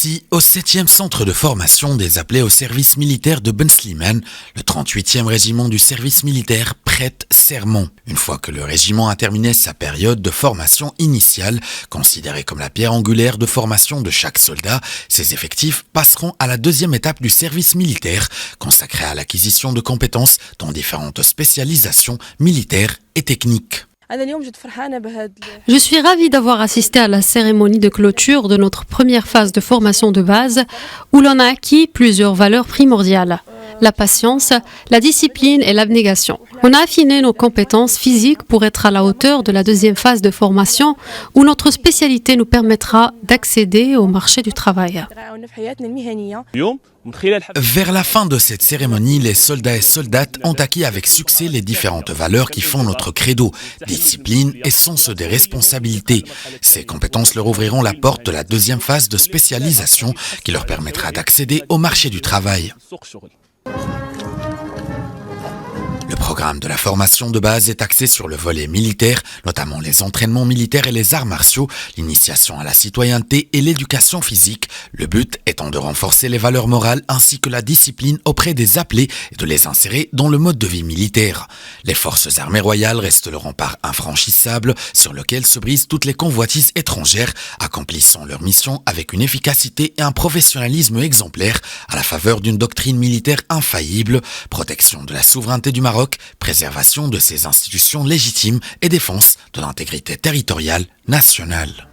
Ici, au 7e centre de formation des appelés au service militaire de Ben Slimane, le 38e régiment du service militaire prête serment. Une fois que le régiment a terminé sa période de formation initiale, considérée comme la pierre angulaire de formation de chaque soldat, ses effectifs passeront à la deuxième étape du service militaire, consacrée à l'acquisition de compétences dans différentes spécialisations militaires et techniques. Je suis ravie d'avoir assisté à la cérémonie de clôture de notre première phase de formation de base où l'on a acquis plusieurs valeurs primordiales. La patience, la discipline et l'abnégation. On a affiné nos compétences physiques pour être à la hauteur de la deuxième phase de formation où notre spécialité nous permettra d'accéder au marché du travail. Vers la fin de cette cérémonie, les soldats et soldates ont acquis avec succès les différentes valeurs qui font notre credo, discipline et sens des responsabilités. Ces compétences leur ouvriront la porte de la deuxième phase de spécialisation qui leur permettra d'accéder au marché du travail. Le programme de la formation de base est axé sur le volet militaire, notamment les entraînements militaires et les arts martiaux, l'initiation à la citoyenneté et l'éducation physique. Le but étant de renforcer les valeurs morales ainsi que la discipline auprès des appelés et de les insérer dans le mode de vie militaire. Les forces armées royales restent le rempart infranchissable sur lequel se brisent toutes les convoitises étrangères, accomplissant leur mission avec une efficacité et un professionnalisme exemplaire à la faveur d'une doctrine militaire infaillible, protection de la souveraineté du Maroc, préservation de ses institutions légitimes et défense de l'intégrité territoriale nationale.